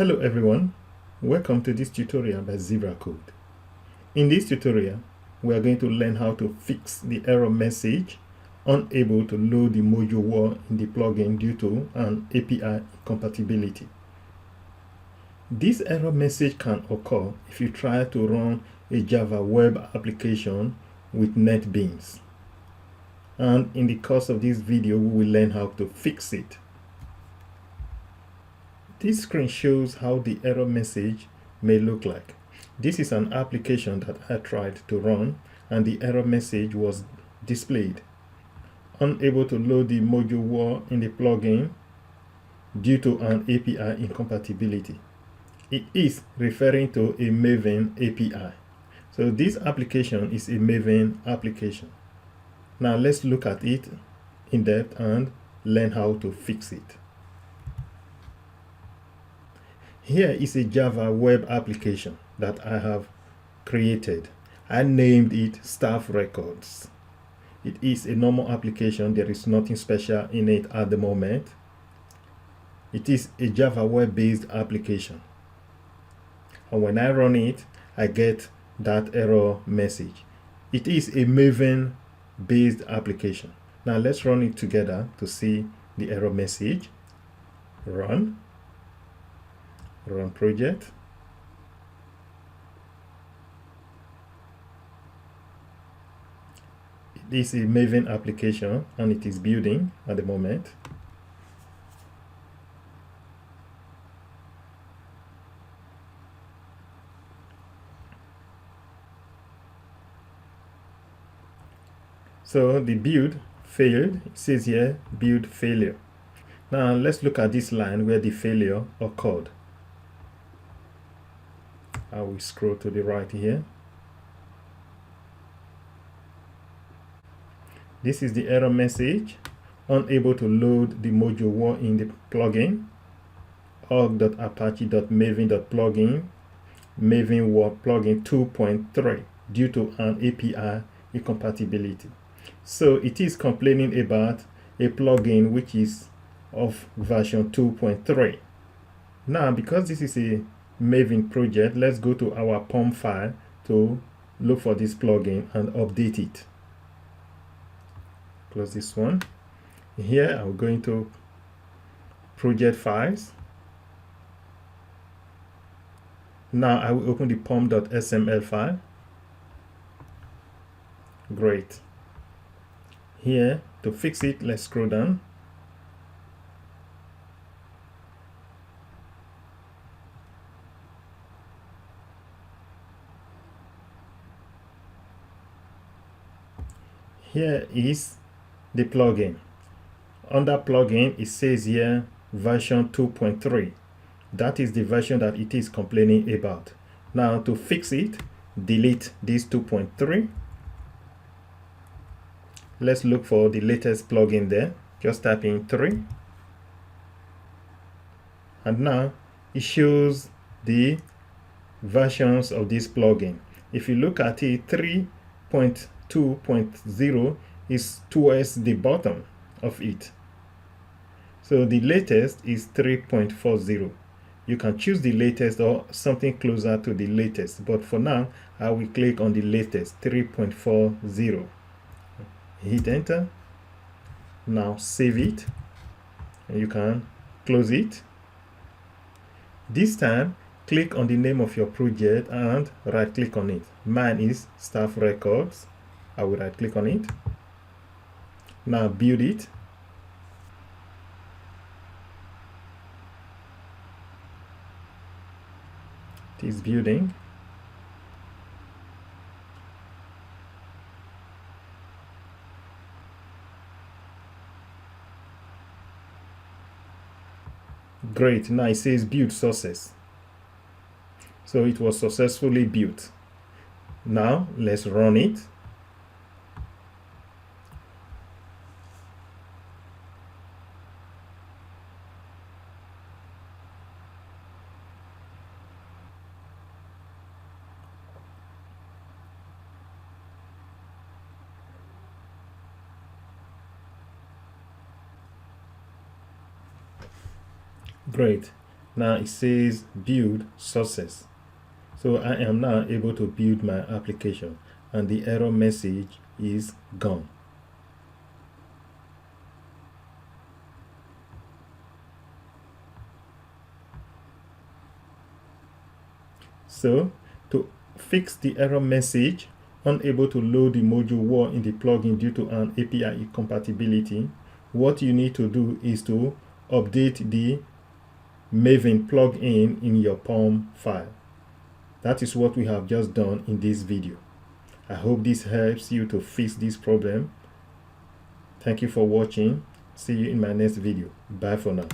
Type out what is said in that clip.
Hello everyone, welcome to this tutorial by Zebra Code. In this tutorial, we are going to learn how to fix the error message unable to load the mojo wall in the plugin due to an API incompatibility. This error message can occur if you try to run a Java web application with NetBeans. And in the course of this video, we will learn how to fix it. This screen shows how the error message may look like. This is an application that I tried to run and the error message was displayed. Unable to load the mojo wall in the plugin due to an API incompatibility. It is referring to a Maven API. So this application is a Maven application. Now let's look at it in depth and learn how to fix it. Here is a Java web application that I have created. I named it Staff Records. It is a normal application. There is nothing special in it at the moment. It is a Java web-based application. And when I run it, I get that error message. It is a Maven-based application. Now let's run it together to see the error message. Run project. It is a Maven application and it is building at the moment. So the build failed. It says here build failure. Now let's look at this line where the failure occurred. I will scroll to the right here. This is the error message. Unable to load the mojo wall in the plugin. org.apache.maven.plugin Maven wall plugin 2.3 due to an API incompatibility. So it is complaining about a plugin which is of version 2.3. Now because this is a Maven project, let's go to our POM file to look for this plugin and update it. Close this one. Here I'm going to project files. Now I will open the pom.sml file. Great. Here to fix it, let's scroll down. Here is the plugin. Under plugin, it says here version 2.3. That is the version that it is complaining about. Now to fix it, delete this 2.3. Let's look for the latest plugin there. Just type in 3. And now it shows the versions of this plugin. If you look at it, 3.2.0 is towards the bottom of it. So the latest is 3.40. You can choose the latest or something closer to the latest, but for now I will click on the latest 3.40. Hit enter. Now save it and you can close it. This time click on the name of your project and right click on it. Mine is Staff Records. I will right click on it. Now build it. It is building. Great. Now it says build success. So it was successfully built. Now let's run it. Great. Now it says build success. So I am now able to build my application and the error message is gone. So to fix the error message, unable to load the module war in the plugin due to an API incompatibility, what you need to do is to update the Maven plugin in your POM file. That is what we have just done in this video. I hope this helps you to fix this problem. Thank you for watching. See you in my next video. Bye for now.